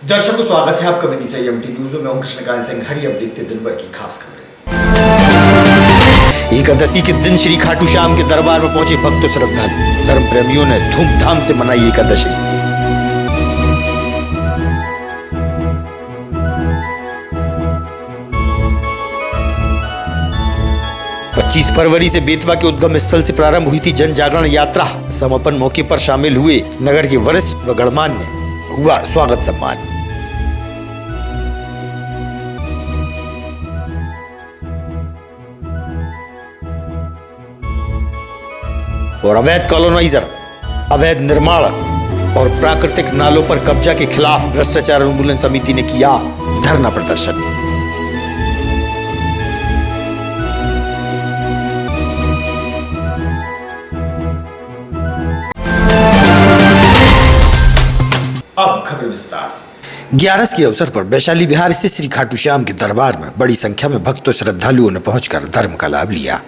दर्शकों स्वागत है आपका विदिशा एमटी न्यूज में। मैं हूं कृष्णकांत सिंह। हरी अब देखते दिन भर की खास खबरें। एकादशी के दिन श्री खाटू श्याम के दरबार में पहुंचे भक्त श्रद्धालु। धर्म प्रेमियों ने धूमधाम से मनाई एकादशी। पच्चीस फरवरी से बेतवा के उद्गम स्थल से प्रारंभ हुई थी जन जागरण यात्रा। समापन मौके पर शामिल हुए नगर के वरिष्ठ व गणमान्य। हुआ स्वागत सम्मान। और अवैध कॉलोनाइजर, अवैध निर्माण और प्राकृतिक नालों पर कब्जा के खिलाफ भ्रष्टाचार उन्मूलन समिति ने किया धरना प्रदर्शन। अब खबर विस्तार से। 11 के अवसर पर वैशाली बिहार स्थित श्री खाटू श्याम के दरबार में बड़ी संख्या में भक्तों श्रद्धालुओं ने पहुंचकर धर्म का लाभ लिया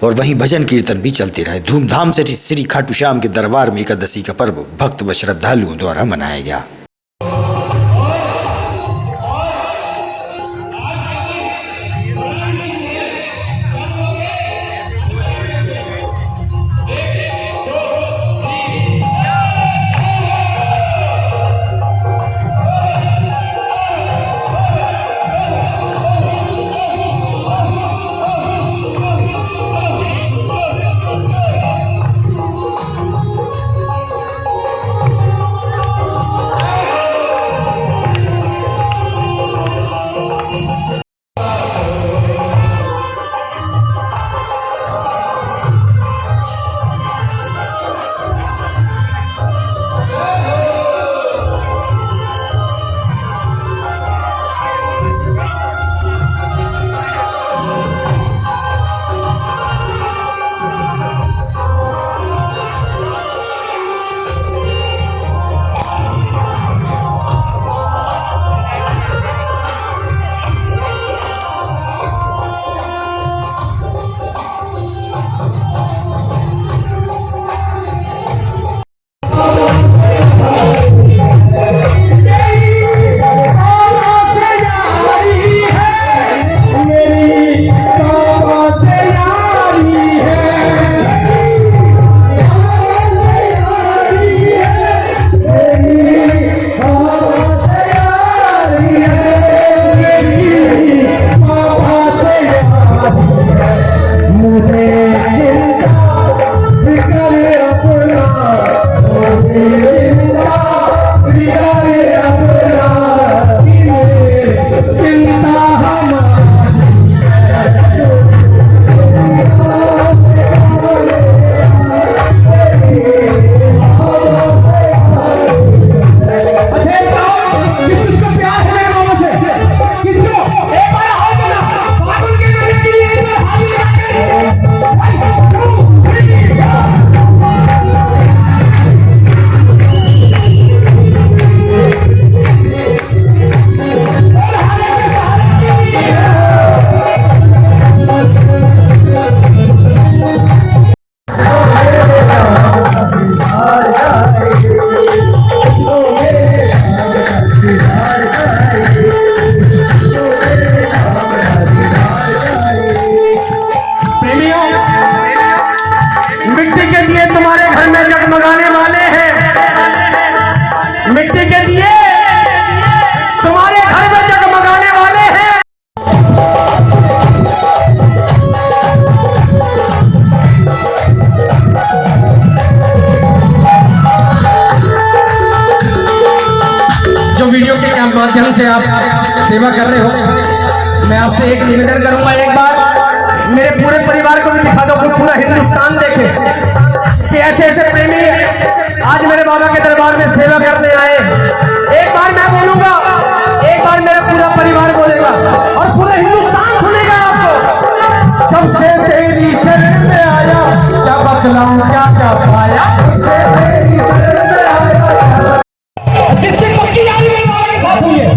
और वहीं भजन कीर्तन भी चलते रहे। धूमधाम से श्री खाटू श्याम के दरबार में एकादशी का पर्व भक्त व श्रद्धालुओं द्वारा मनाया गया। माध्यम से आप सेवा कर रहे हो, मैं आपसे एक निवेदन करूंगा, एक बार मेरे पूरे परिवार को भी दिखा दो, पूरा हिंदुस्तान देखे कि ऐसे ऐसे प्रेमी आज मेरे बाबा के दरबार में सेवा करने आए। एक बार मैं बोलूंगा, एक बार मेरा पूरा परिवार बोलेगा और पूरा हिंदुस्तान सुनेगा आपको। जब से तेरी शरण में आया, क्या बतलाऊं क्या क्या पाया, जिससे पक्की यारी मेरे बाबा के साथ हुई है।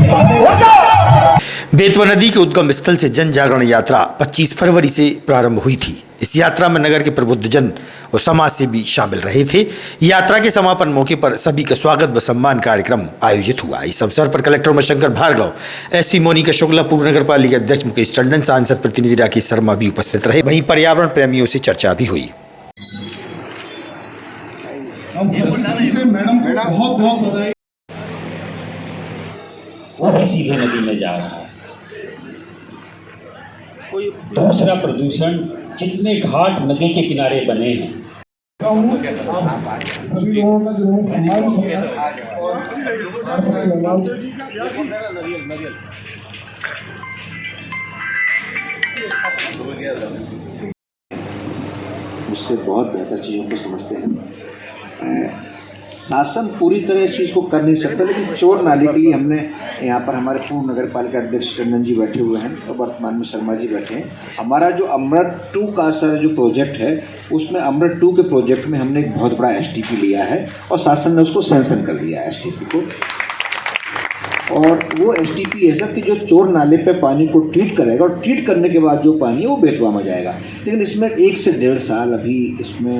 बेतवा नदी के उद्गम स्थल से जन जागरण यात्रा 25 फरवरी से प्रारंभ हुई थी। इस यात्रा में नगर के प्रबुद्धजन और समाज से भी शामिल रहे थे। यात्रा के समापन मौके पर सभी का स्वागत व सम्मान कार्यक्रम आयोजित हुआ। इस अवसर पर कलेक्टर उमाशंकर भार्गव, एससी मोनिका शुक्ला, पूर्व नगर पालिका अध्यक्ष मुकेश टंडन, सांसद प्रतिनिधि राकेश शर्मा भी उपस्थित रहे। वहीं पर्यावरण प्रेमियों से चर्चा भी हुई। बहुत बहुत बधाई। वो भी सीधे नदी में जा रहा है। दूसरा प्रदूषण, जितने घाट नदी के किनारे बने हैं, सभी लोगों का जो है सम्मान किया उससे बहुत बेहतर चीज़ों को समझते हैं। शासन पूरी तरह इस चीज़ को कर नहीं सकता, लेकिन चोर नाले के लिए हमने यहाँ पर हमारे पूर्व नगर पालिका अध्यक्ष टंडन जी बैठे हुए हैं और वर्तमान में शर्मा जी बैठे हैं। हमारा जो अमृत 2 का सर जो प्रोजेक्ट है, उसमें अमृत 2 के प्रोजेक्ट में हमने एक बहुत बड़ा STP लिया है और शासन ने उसको सैंक्शन कर दिया है STP को। और वो STP है सर कि जो चोर नाले पे पानी को ट्रीट करेगा और ट्रीट करने के बाद जो पानी है वो बेतवा में जाएगा। लेकिन इसमें 1 से 1.5 साल अभी इसमें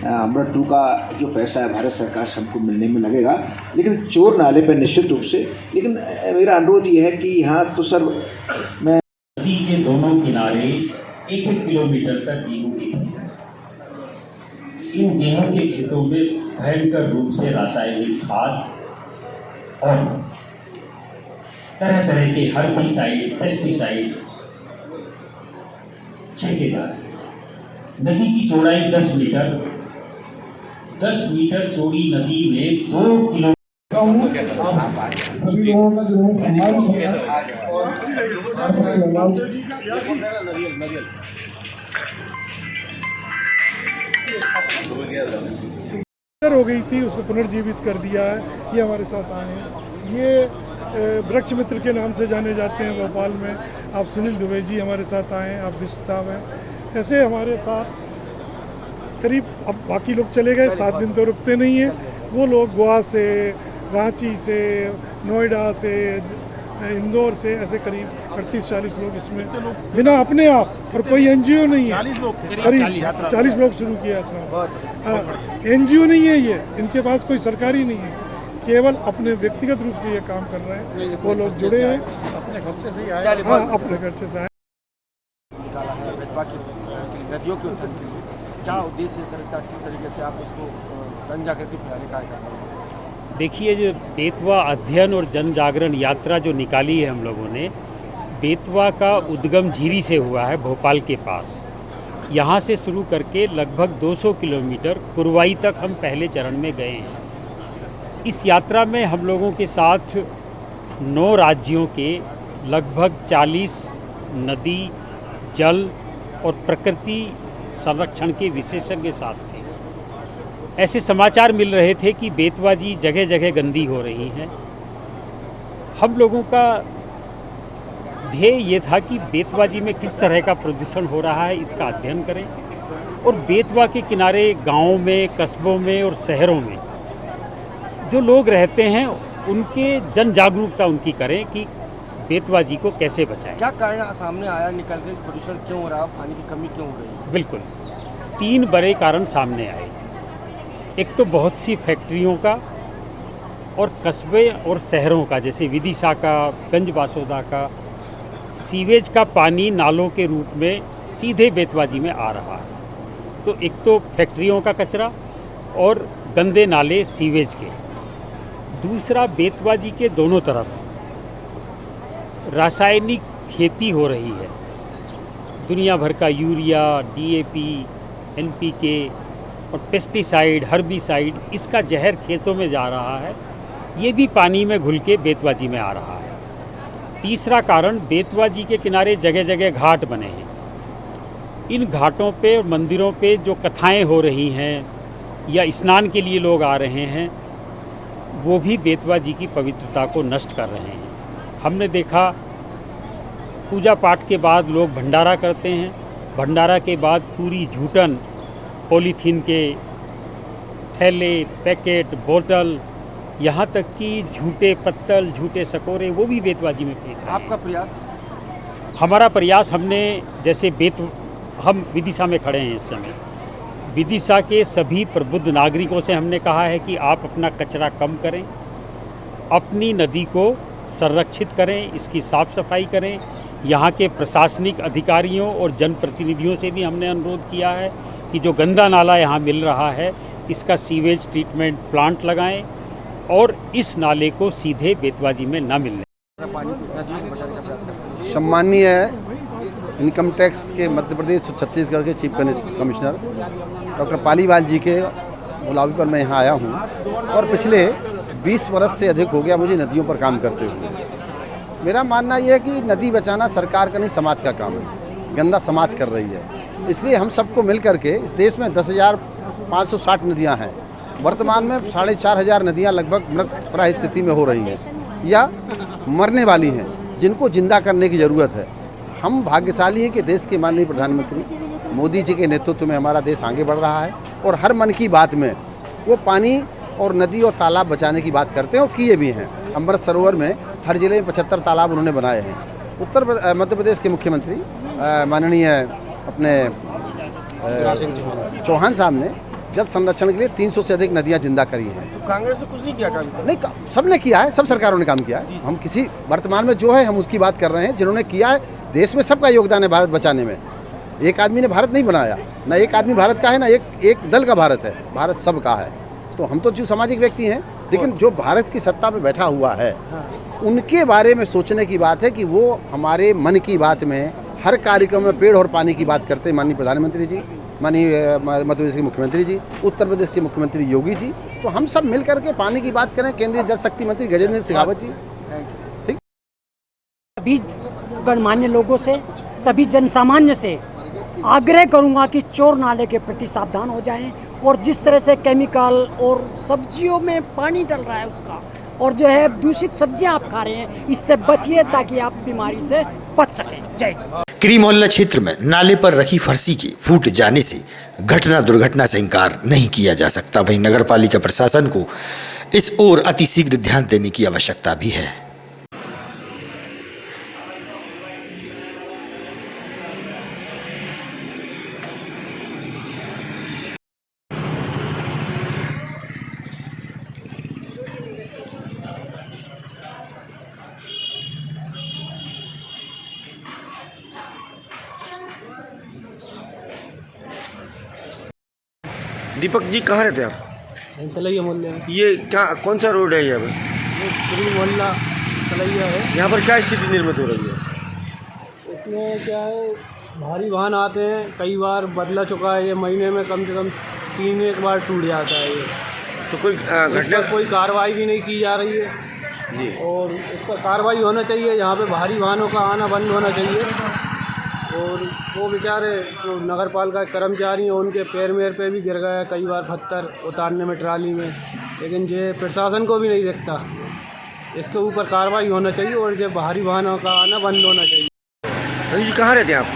अमृत 2 का जो पैसा है भारत सरकार से हमको मिलने में लगेगा, लेकिन चोर नाले पर निश्चित रूप से। लेकिन मेरा अनुरोध ये है कि यहाँ तो सर मैं नदी के दोनों किनारे 1-1 किलोमीटर तक गेहूं के खेत हैं। इन गेहूं के खेतों में भयंकर रूप से रासायनिक खाद और तरह तरह के हर्बिसाइड, पेस्टिसाइड छिड़के जा रहे हैं। नदी की चौड़ाई 10 मीटर, 10 मीटर चौड़ी नदी में 2 किलो सभी लोगों का जो है सम्मान किया हो गई थी, उसको पुनर्जीवित कर दिया है। ये हमारे साथ आए हैं। ये वृक्ष मित्र के नाम से जाने जाते हैं भोपाल में। आप सुनील दुबे जी हमारे साथ आए हैं, आप बिष्ट साहब हैं। ऐसे हमारे साथ करीब, अब बाकी लोग चले गए, 7 दिन तो रुकते नहीं हैं। वो लोग गोवा से, रांची से, नोएडा से, इंदौर से, ऐसे करीब 38-40 लोग इसमें बिना अपने आप, और कोई NGO नहीं है। 40 लोग करीब 40 लोग शुरू किया यात्रा। NGO नहीं है ये, इनके पास कोई सरकारी नहीं है, केवल अपने व्यक्तिगत रूप से ये काम कर रहे हैं। वो लोग जुड़े हैं, अपने खर्चे से आए। हाँ, अपने खर्चे से आए। नदियों के उत्थान के लिए क्या उद्देश्य है सर इसका? किस तरीके से आप उसको जन जागृति फैलाने का करना है? देखिए, जो बेतवा अध्ययन और जन जागरण यात्रा जो निकाली है हम लोगों ने, बेतवा का उद्गम झीरी से हुआ है भोपाल के पास। यहाँ से शुरू करके लगभग 200 किलोमीटर कुरवाई तक हम पहले चरण में गए हैं। इस यात्रा में हम लोगों के साथ 9 राज्यों के लगभग 40 नदी, जल और प्रकृति संरक्षण के विशेषज्ञ साथ थे। ऐसे समाचार मिल रहे थे कि बेतवा जी जगह जगह गंदी हो रही हैं। हम लोगों का ध्येय ये था कि बेतवा जी में किस तरह का प्रदूषण हो रहा है, इसका अध्ययन करें और बेतवा के किनारे गांवों में, कस्बों में और शहरों में जो लोग रहते हैं उनके जन जागरूकता उनकी करें कि बेतवा जी को कैसे बचाएं। क्या कारण सामने आया निकल के? प्रदूषण क्यों हो रहा है? पानी की कमी क्यों हो रही है? बिल्कुल 3 बड़े कारण सामने आए। एक तो बहुत सी फैक्ट्रियों का और कस्बे और शहरों का, जैसे विदिशा का, गंज बासोदा का, सीवेज का पानी नालों के रूप में सीधे बेतवा जी में आ रहा है। तो एक तो फैक्ट्रियों का कचरा और गंदे नाले सीवेज के। दूसरा, बेतवा जी के दोनों तरफ रासायनिक खेती हो रही है। दुनिया भर का यूरिया, DAP, NPK और पेस्टिसाइड, हर्बिसाइड, इसका जहर खेतों में जा रहा है। ये भी पानी में घुल के बेतवा जी में आ रहा है। तीसरा कारण, बेतवा जी के किनारे जगह जगह घाट बने हैं। इन घाटों पे और मंदिरों पे जो कथाएं हो रही हैं या स्नान के लिए लोग आ रहे हैं, वो भी बेतवा जी की पवित्रता को नष्ट कर रहे हैं। हमने देखा पूजा पाठ के बाद लोग भंडारा करते हैं, भंडारा के बाद पूरी झूठन पॉलीथीन के थैले, पैकेट, बोतल, यहाँ तक कि झूठे पत्तल, झूठे सकोरे, वो भी बेतवा जी में फेंक रहे हैं। आपका प्रयास? हमारा प्रयास, हमने जैसे हम विदिशा में खड़े हैं इस समय। विदिशा के सभी प्रबुद्ध नागरिकों से हमने कहा है कि आप अपना कचरा कम करें, अपनी नदी को संरक्षित करें, इसकी साफ़ सफाई करें। यहाँ के प्रशासनिक अधिकारियों और जनप्रतिनिधियों से भी हमने अनुरोध किया है कि जो गंदा नाला यहाँ मिल रहा है इसका सीवेज ट्रीटमेंट प्लांट लगाएं और इस नाले को सीधे बेतवा जी में न मिलने। सम्मानीय इनकम टैक्स के मध्य प्रदेश और छत्तीसगढ़ के चीफ कमिश्नर डॉक्टर पालीवाल जी के बुलावे पर मैं यहाँ आया हूँ और पिछले 20 वर्ष से अधिक हो गया मुझे नदियों पर काम करते हुए। मेरा मानना यह है कि नदी बचाना सरकार का नहीं समाज का काम है, गंदा समाज कर रही है। इसलिए हम सबको मिल करके इस देश में 10,560 नदियाँ हैं। वर्तमान में 4,500 नदियाँ लगभग मृतप्राय स्थिति में हो रही हैं या मरने वाली हैं, जिनको जिंदा करने की ज़रूरत है। हम भाग्यशाली हैं कि देश के माननीय प्रधानमंत्री मोदी जी के नेतृत्व में हमारा देश आगे बढ़ रहा है और हर मन की बात में वो पानी और नदी और तालाब बचाने की बात करते हैं और किए भी हैं। अमृत सरोवर में हर जिले में 75 तालाब उन्होंने बनाए हैं। मध्य प्रदेश के मुख्यमंत्री माननीय अपने चौहान साहब ने जल संरक्षण के लिए 300 से अधिक नदियां जिंदा करी हैं। तो कांग्रेस ने कुछ नहीं किया काम? नहीं, सबने किया है, सब सरकारों ने काम किया है। हम किसी वर्तमान में जो है हम उसकी बात कर रहे हैं जिन्होंने किया है। देश में सबका योगदान है भारत बचाने में। एक आदमी ने भारत नहीं बनाया, ना एक आदमी भारत का है, ना एक दल का भारत है। भारत सबका है। तो हम तो जो सामाजिक व्यक्ति हैं, लेकिन जो भारत की सत्ता पे बैठा हुआ है उनके बारे में सोचने की बात है कि वो हमारे मन की बात में हर कार्यक्रम में पेड़ और पानी की बात करते हैं। माननीय प्रधानमंत्री जी, माननीय मध्य प्रदेश के मुख्यमंत्री जी, उत्तर प्रदेश के मुख्यमंत्री योगी जी, तो हम सब मिल करके पानी की बात करें। केंद्रीय जल शक्ति मंत्री गजेंद्र सिंह शेखावत जी। ठीक। सभी गणमान्य लोगों से, सभी जनसामान्य से आग्रह करूंगा कि चोर नाले के प्रति सावधान हो जाएं और जिस तरह से केमिकल और सब्जियों में पानी डल रहा है उसका, और जो है दूषित सब्जियां आप खा रहे हैं, इससे बचिए ताकि आप बीमारी से बच सकें। जय हिंद। क्री मोहल्ला क्षेत्र में नाले पर रखी फर्शी के फूट जाने से घटना दुर्घटना से इंकार नहीं किया जा सकता। वहीं नगर पालिका प्रशासन को इस ओर अतिशीघ्र ध्यान देने की आवश्यकता भी है। दीपक जी कहाँ रहते हैं आप? तलैया मोहल्ला, ये क्या कौन सा रोड है यहाँ पे? श्री मोहल्ला तलैया है। यहाँ पर क्या स्थिति निर्मित हो रही है? इसमें क्या है, भारी वाहन आते हैं, कई बार बदला चुका है। ये महीने में कम से कम 3 बार टूट जाता है ये। तो कोई घटना, कोई कार्रवाई भी नहीं की जा रही है जी, और इस पर कार्रवाई होना चाहिए। यहाँ पे भारी वाहनों का आना बंद होना चाहिए। और वो बेचारे जो नगर पालिका के कर्मचारी हैं उनके पैर मेर पे भी गिर गया कई बार पत्थर उतारने में ट्राली में, लेकिन ये प्रशासन को भी नहीं दिखता। इसके ऊपर कार्रवाई होना चाहिए और ये भारी वाहनों का आना बंद होना चाहिए। जी कहाँ रहते हैं आप?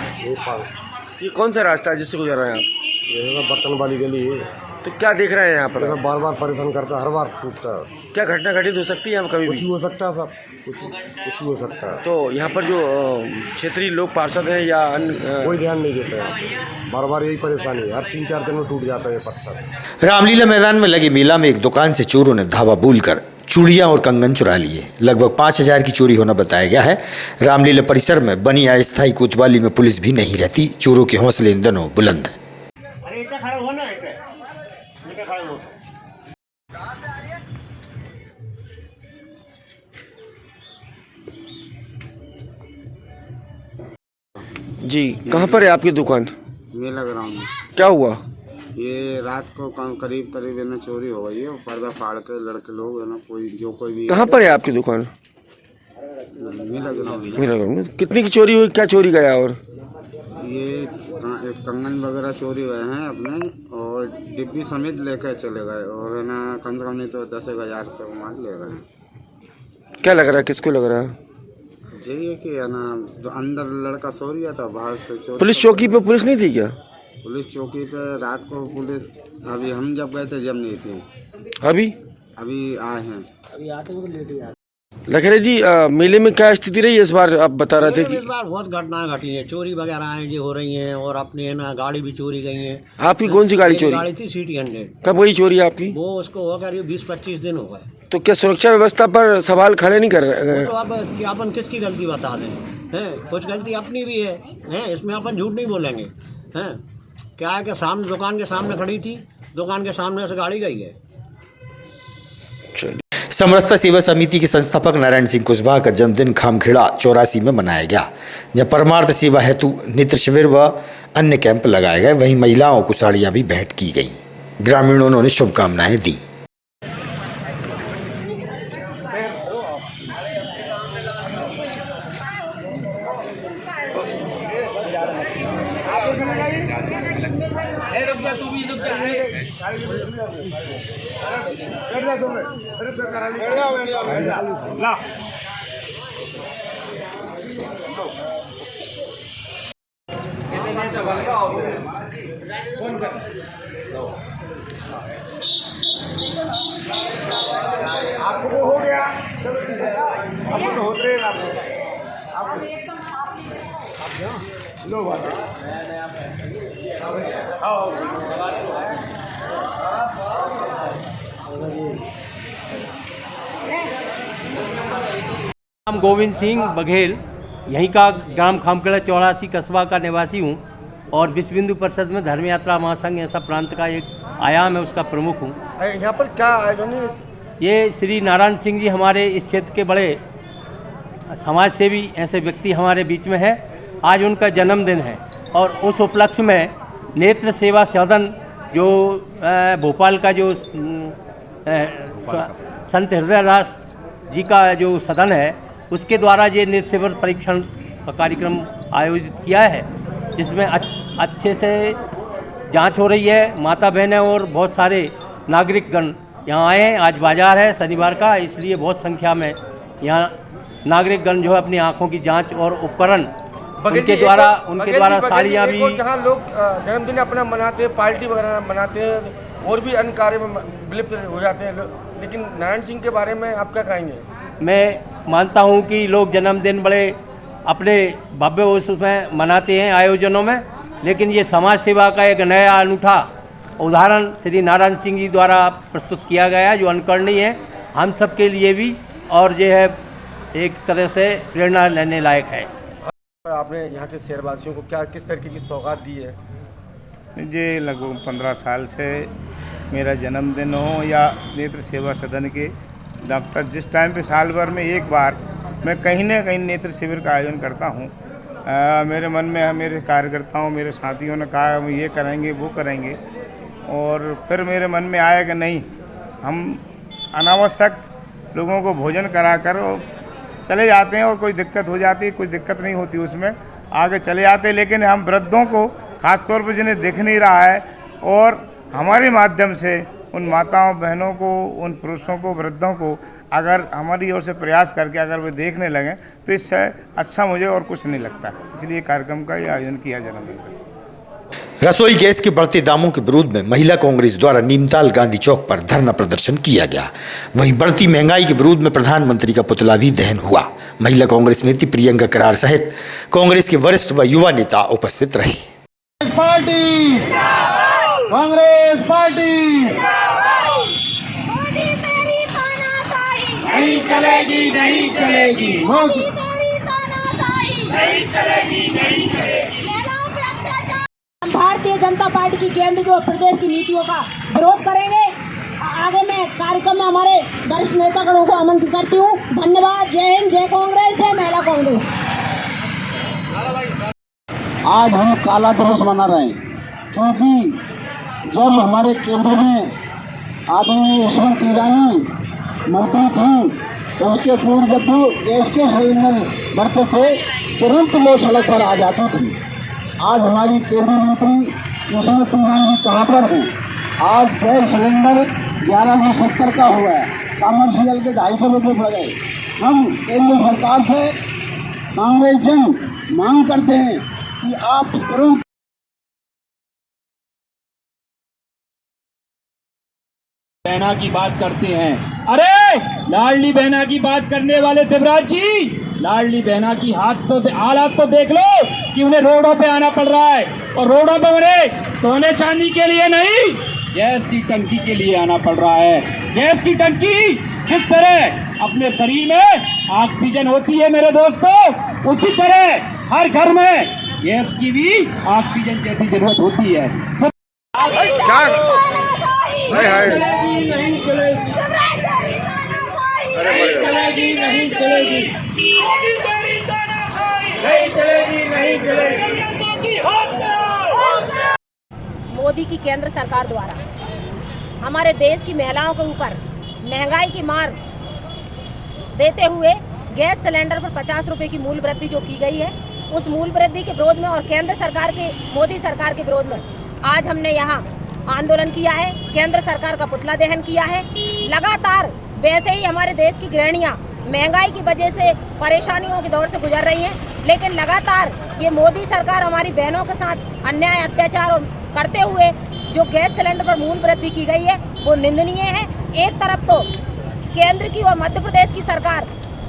ये कौन सा रास्ता है जिससे गुजर रहे हैं आप? ये बर्तन वाली गली है। तो क्या देख रहे हैं यहाँ पर? बार बार परेशान करता है, हर बार टूटता है। क्या घटना घटित हो सकती है हम कभी कुछ भी? हो सकता है सब, कुछ हो सकता है। तो यहाँ पर जो क्षेत्रीय लोग पार्षद हैं या कोई ध्यान नहीं देते हैं। बार बार यही परेशानी है, हर 3-4 दिन में टूट जाता है ये पत्थर। रामलीला मैदान में लगे मेला में एक दुकान से चोरों ने धावा बोलकर चूड़ियां और कंगन चुरा लिए। लगभग 5,000 की चोरी होना बताया गया है। रामलीला परिसर में बनी अस्थायी कोतवाली में पुलिस भी नहीं रहती। चोरों के हौसले इन दिनों बुलंद है। जी कहाँ पर है आपकी दुकान? मेला ग्राउंड में। क्या हुआ? ये रात को करीब है ना चोरी हो गई है। पर्दा फाड़ के लड़के लोग है ना, कोई भी। कहाँ पर है आपकी दुकान? मेला ग्राउंड में। मेला ग्राउंड में। कितनी की चोरी हुई, क्या चोरी गया? और ये कंगन वगैरह चोरी गए हैं अपने, और डिब्बी समेत लेकर चले गए, और है ना कम से कम नहीं तो 10,000 का माल ले गए। क्या लग रहा है, किसको लग रहा है? यही है कि है ना, जो अंदर लड़का सो रहा था, बाहर से चोरी। पुलिस चौकी पे पुलिस नहीं थी क्या? पुलिस चौकी पे रात को पुलिस, अभी हम जब गए थे जब नहीं थी। अभी आए हैं। अभी आते हैं तो लेट ही आते। लखरे जी, मेले में क्या स्थिति रही है इस बार? आप बता रहे थे कि इस बार बहुत घटनाएं घटी हैं, चोरी वगैरह हैं जो हो रही हैं, और अपनी है ना गाड़ी भी चोरी गई है। आपकी कौन सी गाड़ी चोरी? गाड़ी थी सिटी 100। कब हुई चोरी आपकी? वो उसको हो करीब 20-25 दिन हो गए। तो क्या सुरक्षा व्यवस्था पर सवाल खड़े नहीं कर रहे? तो अब अपन किसकी गलती बता दें, हैं? कुछ गलती अपनी भी है, हैं? इसमें अपन झूठ नहीं बोलेंगे, हैं? क्या है कि सामने दुकान के सामने खड़ी थी, दुकान के सामने से गाड़ी गई है। समरसता सेवा समिति के संस्थापक नारायण सिंह कुशवाहा का जन्मदिन खामखेड़ा 84 में मनाया गया, जब परमार्थ सेवा हेतु नेत्र शिविर व अन्य कैंप लगाए गए। वहीं महिलाओं को साड़ियां भी भेंट की गई। ग्रामीणों ने शुभकामनाएं दी। आपको हो गया, आपको तो होते हैं लो बात नाम गोविंद सिंह बघेल, यहीं का ग्राम खामखेड़ा 84 कस्बा का निवासी हूँ और विश्व हिंदू परिषद में धर्म यात्रा महासंघ ऐसा प्रांत का एक आयाम है, उसका प्रमुख हूँ। यहाँ पर क्या आयोजन है? ये श्री नारायण सिंह जी हमारे इस क्षेत्र के बड़े समाज सेवी ऐसे व्यक्ति हमारे बीच में है। आज उनका जन्मदिन है और उस उपलक्ष्य में नेत्र सेवा सदन जो भोपाल का जो संत हृदयदास जी का जो सदन है, उसके द्वारा ये नेत्र सेवा परीक्षण का कार्यक्रम आयोजित किया है, जिसमें अच्छे से जांच हो रही है। माता बहनें और बहुत सारे नागरिकगण यहाँ आए हैं। आज बाजार है शनिवार का, इसलिए बहुत संख्या में यहाँ नागरिकगण जो है अपनी आंखों की जांच और उपकरण उनके द्वारा साड़ियाँ भी। जहाँ लोग जन्मदिन अपना मनाते हैं, पार्टी वगैरह मनाते हैं और भी अन्य कार्य में विलिप्त हो जाते हैं, लेकिन नारायण सिंह के बारे में आप क्या कहेंगे? मैं मानता हूँ कि लोग जन्मदिन बड़े अपने भव्य उसमें मनाते हैं आयोजनों में, लेकिन ये समाज सेवा का एक नया अनूठा उदाहरण श्री नारायण सिंह जी द्वारा प्रस्तुत किया गया है, जो अनुकरणीय है हम सब के लिए भी, और ये है एक तरह से प्रेरणा लेने लायक है। आपने यहाँ के शहरवासियों को क्या किस तरीके की सौगात दी है? ये लगभग 15 साल से मेरा जन्मदिन हो या नेत्र सेवा सदन के डॉक्टर जिस टाइम पे साल भर में एक बार मैं कहीं ना कहीं नेत्र शिविर का आयोजन करता हूँ। मेरे मन में मेरे कार्यकर्ताओं मेरे साथियों ने कहा हम ये करेंगे वो करेंगे, और फिर मेरे मन में आया कि नहीं, हम अनावश्यक लोगों को भोजन कराकर चले जाते हैं और कोई दिक्कत हो जाती है, कोई दिक्कत नहीं होती उसमें, आगे चले जाते हैं। लेकिन हम वृद्धों को खासतौर पर जिन्हें दिख नहीं रहा है, और हमारे माध्यम से उन माताओं बहनों को, उन पुरुषों को, वृद्धों को अगर हमारी ओर से प्रयास करके अगर वे देखने लगें तो इससे अच्छा मुझे और कुछ नहीं लगता। इसलिए कार्यक्रम का ये आयोजन किया जन्मदिन का। रसोई गैस के बढ़ते दामों के विरोध में महिला कांग्रेस द्वारा नीमताल गांधी चौक पर धरना प्रदर्शन किया गया। वहीं बढ़ती महंगाई के विरोध में प्रधानमंत्री का पुतला भी दहन हुआ। महिला कांग्रेस नेत्री प्रियंका करार सहित कांग्रेस के वरिष्ठ व युवा नेता उपस्थित रहे। पार्टी, कांग्रेस पार्टी नहीं चलेगी, नहीं चलेगी, नहीं चलेगी, नहीं चलेगी। भारतीय जनता पार्टी की केंद्र और प्रदेश की नीतियों का विरोध करेंगे। आगे मैं कार्यक्रम में हमारे वरिष्ठ नेतागणों को आमंत्रित करती हूँ। धन्यवाद। जय हिंद, जय कांग्रेस, जय महिला कांग्रेस। आज हम काला दिवस मना रहे हैं, क्योंकि जब हमारे केंद्र में आदरणीय स्मृति ईरानी मंत्री थी, तो उसके पूर्व जब देश के सिलेंडर बढ़ते थे तुरंत लोग सड़क पर आ जाते थे। आज हमारी केंद्रीय मंत्री स्मृति ईरानी कहाँ पर है? आज गैस सिलेंडर 1170 का हुआ है, कमर्शियल के 250 रुपये बढ़ गए। हम केंद्र सरकार से कांग्रेस जन मांग करते हैं कि आप तुरंत बहना की बात करते हैं। अरे लाडली बहना की बात करने वाले शिवराज जी, लाडली बहना की हालात तो देख लो कि उन्हें रोडों पे आना पड़ रहा है, और रोडों पे उन्हें सोने चांदी के लिए नहीं, गैस की टंकी के लिए आना पड़ रहा है। गैस की टंकी जिस तरह अपने शरीर में ऑक्सीजन होती है मेरे दोस्तों, उसी तरह हर घर में गैस की भी ऑक्सीजन जैसी जरूरत होती है। नहीं चलेगी, नहीं चलेगी, नहीं चलेगी। मोदी की केंद्र सरकार द्वारा हमारे देश की महिलाओं के ऊपर महंगाई की मार देते हुए गैस सिलेंडर पर 50 रुपए की मूल्य वृद्धि जो की गई है, उस मूल्य वृद्धि के विरोध में और केंद्र सरकार के मोदी सरकार के विरोध में आज हमने यहाँ आंदोलन किया है, केंद्र सरकार का पुतला दहन किया है। लगातार वैसे ही हमारे देश की गृहिणियाँ महंगाई की वजह से परेशानियों के दौर से गुजर रही हैं, लेकिन लगातार ये मोदी सरकार हमारी बहनों के साथ अन्याय अत्याचार करते हुए जो गैस सिलेंडर पर मूल्य वृद्धि की गई है वो निंदनीय है। एक तरफ तो केंद्र की और मध्य प्रदेश की सरकार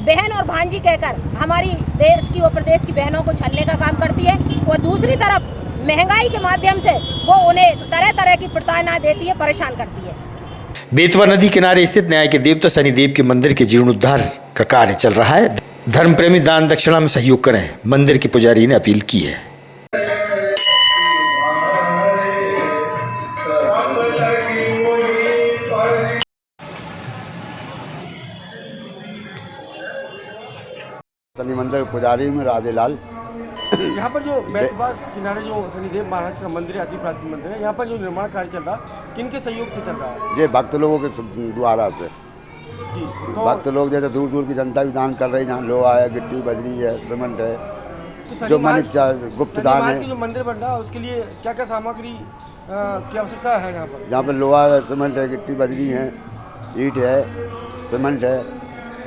बहन और भांजी कहकर हमारी देश की और प्रदेश की बहनों को छलने का काम करती है, और दूसरी तरफ महंगाई के माध्यम से वो उन्हें तरह तरह की प्रताड़नाएं देती है, परेशान करती है। बेतवा नदी किनारे स्थित न्याय के देवता शनिदेव के मंदिर के जीर्णोद्धार का कार्य चल रहा है। धर्म प्रेमी दान दक्षिणा में सहयोग करें, मंदिर के पुजारी ने अपील की है। शनि मंदिर पुजारी में राधेलाल। यहाँ पर जो बेतवा किनारे जो शनिदेव महाराज का मंदिर है, अति प्राचीन मंदिर है, यहाँ पर जो निर्माण कार्य चल रहा है किनके सहयोग से चल रहा है? ये भक्त लोगों के द्वारा से। तो भक्त लोग जैसे दूर दूर की जनता भी दान कर रही है, जहाँ लोहा है, गिट्टी बजरी है, सीमेंट है, तो जो मन गुप्त दान है। जो मंदिर बन रहा है उसके लिए क्या क्या सामग्री की आवश्यकता है यहाँ पर? जहाँ पर लोहा है, सीमेंट है, गिट्टी बजरी है, ईंट है, सीमेंट है,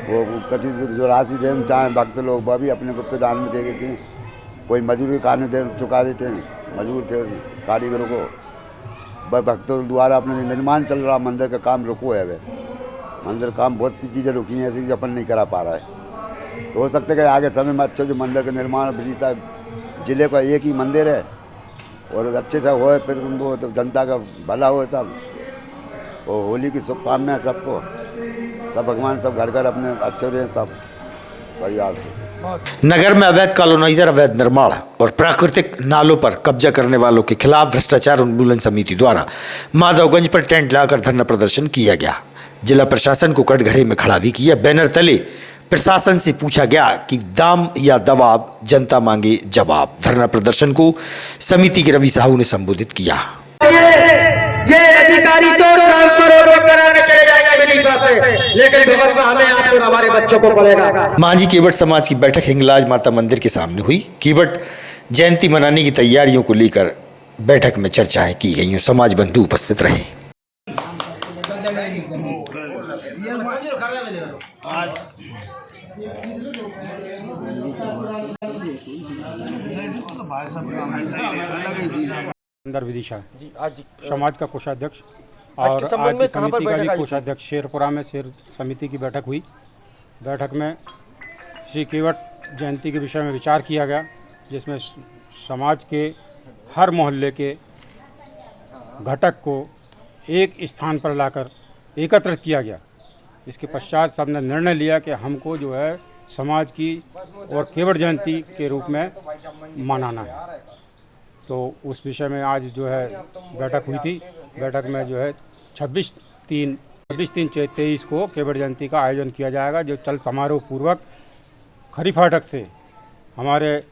वो कच्ची जो राशि देना चाहें भक्त लोग वह भी अपने गुप्त दान में दे देते हैं। कोई मजदूरी कार्य दे चुका देते हैं, मजदूर थे कारीगरों को, वह भक्तों द्वारा अपने निर्माण चल रहा मंदिर का काम रुको है। वह मंदिर काम बहुत सी चीज़ें रुकी हैं ऐसी जो अपन नहीं करा पा रहा है। तो हो सकता है कि आगे समय में अच्छा जो मंदिर का निर्माण विजेता जिले का एक ही मंदिर है और अच्छे से हो, फिर उनको तो जनता का भला हो सब। और होली की शुभकामनाएं सबको, सब भगवान सब घर घर अपने अच्छे रहे सब परिवार से। नगर में अवैध कॉलोनाइजर, अवैध निर्माण और प्राकृतिक नालों पर कब्जा करने वालों के खिलाफ भ्रष्टाचार उन्मूलन समिति द्वारा माधवगंज पर टेंट लगाकर धरना प्रदर्शन किया गया। जिला प्रशासन को कटघरे में खड़ा भी किया। बैनर तले प्रशासन से पूछा गया कि दाम या दबाव, जनता मांगे जवाब। धरना प्रदर्शन को समिति के रवि साहू ने संबोधित किया। ये अधिकारी तो ट्रांसफर कराने चले जाएंगे विदिशा से, लेकिन भुगतना हमें आपको और हमारे बच्चों को पड़ेगा। मांझी केवट समाज की बैठक हिंगलाज माता मंदिर के सामने हुई। केवट जयंती मनाने की तैयारियों को लेकर बैठक में चर्चाएं की गई। समाज बंधु उपस्थित रहे। अंदर विदिशा आज समाज का कोषाध्यक्ष और आज समिति का भी कोषाध्यक्ष शेरपुरा में शेर समिति की बैठक हुई। बैठक में श्री केवट जयंती के विषय में विचार किया गया, जिसमें समाज के हर मोहल्ले के घटक को एक स्थान पर लाकर एकत्रित किया गया। इसके पश्चात सबने निर्णय लिया कि हमको जो है समाज की और केवट जयंती के रूप में मनाना है। तो उस विषय में आज जो है बैठक हुई थी। बैठक में जो है 26/3/23 को केवट जयंती का आयोजन किया जाएगा, जो चल समारोह पूर्वक खरी फाटक से हमारे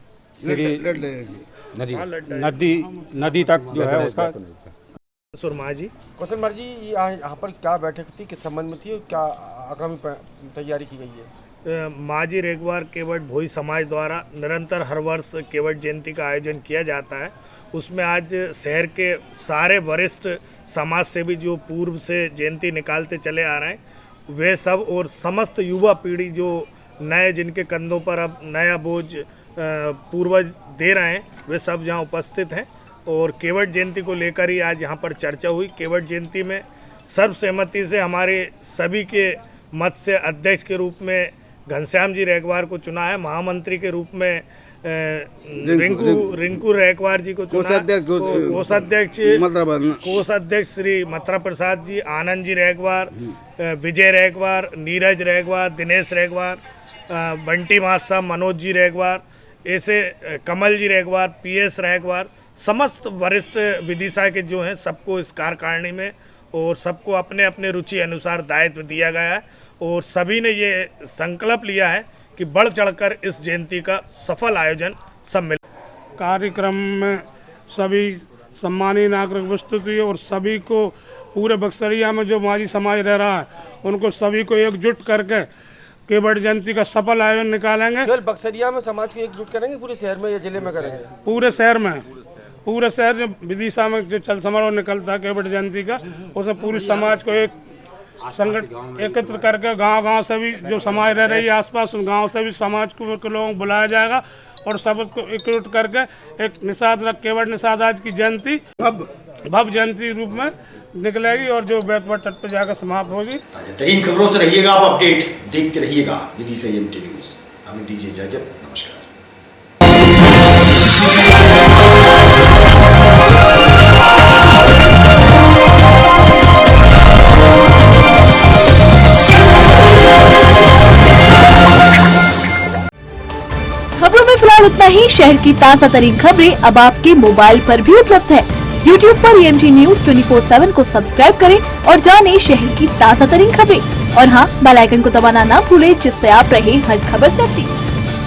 नदी तक जो है उसका। सुरमा जी, कौशल जी, यहाँ पर क्या बैठक थी, किस संबंध में थी और क्या आगामी तैयारी की गई है? माजी रेगवार केवट भोई समाज द्वारा निरंतर हर वर्ष केवट जयंती का आयोजन किया जाता है। उसमें आज शहर के सारे वरिष्ठ समाज सेवी जो पूर्व से जयंती निकालते चले आ रहे हैं, वे सब और समस्त युवा पीढ़ी जो नए जिनके कंधों पर अब नया बोझ पूर्वज दे रहे हैं, वे सब यहाँ उपस्थित हैं। और केवट जयंती को लेकर ही आज यहाँ पर चर्चा हुई। केवट जयंती में सर्वसहमति से हमारे सभी के मत से अध्यक्ष के रूप में घनश्याम जी रैकवार को चुना है। महामंत्री के रूप में रिंकू रैकवार जी को चुना है। कोषाध्यक्ष श्री मथुरा प्रसाद जी, आनंद जी रैकवार, विजय रैकवार, नीरज रैकवार, दिनेश रैकवार, बंटी मासा, मनोज जी रैकवार, ऐसे कमल जी रैकवार, पीएस रैकवार, समस्त वरिष्ठ विदिशा के जो हैं सबको इस कार्यकारिणी में और सबको अपने अपने रुचि अनुसार दायित्व दिया गया है और सभी ने ये संकल्प लिया है कि बढ़ चढ़कर इस जयंती का सफल आयोजन सब मिल। कार्यक्रम में सभी सम्मानीय नागरिक उपस्थित हुए और सभी को पूरे बक्सरिया में जो माझी समाज रह रहा है उनको सभी को एकजुट करके केवट जयंती का सफल आयोजन निकालेंगे। केवल बक्सरिया में समाज को एकजुट करेंगे, पूरे शहर में या जिले में करेंगे? पूरे शहर में, पूरे शहर जो विदिशा में जो चल समारोह निकलता है केवट जयंती का, उसमें पूरे समाज को एक संगठन एकत्र करके गांव से भी जो समाज रह रही है आसपास उन गांव से भी समाज को लोगों को बुलाया जाएगा और सबको एकजुट करके एक निषाद केवट निषाद आज की जयंती भव्य जयंती रूप में निकलेगी और जो बेतवा तट पर जाकर समाप्त होगी। ताज़ा खबरों से रहिएगा आप अपडेट, देखते रहिएगा विदिशा एमटी न्यूज। हमें दीजिए इजाजत, नमस्कार। खबरों में फिलहाल इतना ही। शहर की ताज़ा तरीन खबरें अब आपके मोबाइल पर भी उपलब्ध है। YouTube पर EMT न्यूज 24/7 को सब्सक्राइब करें और जानें शहर की ताज़ा तरीन खबरें। और हाँ, बेल आइकन को दबाना ना भूलें जिससे आप रहे हर खबर से अपडेट।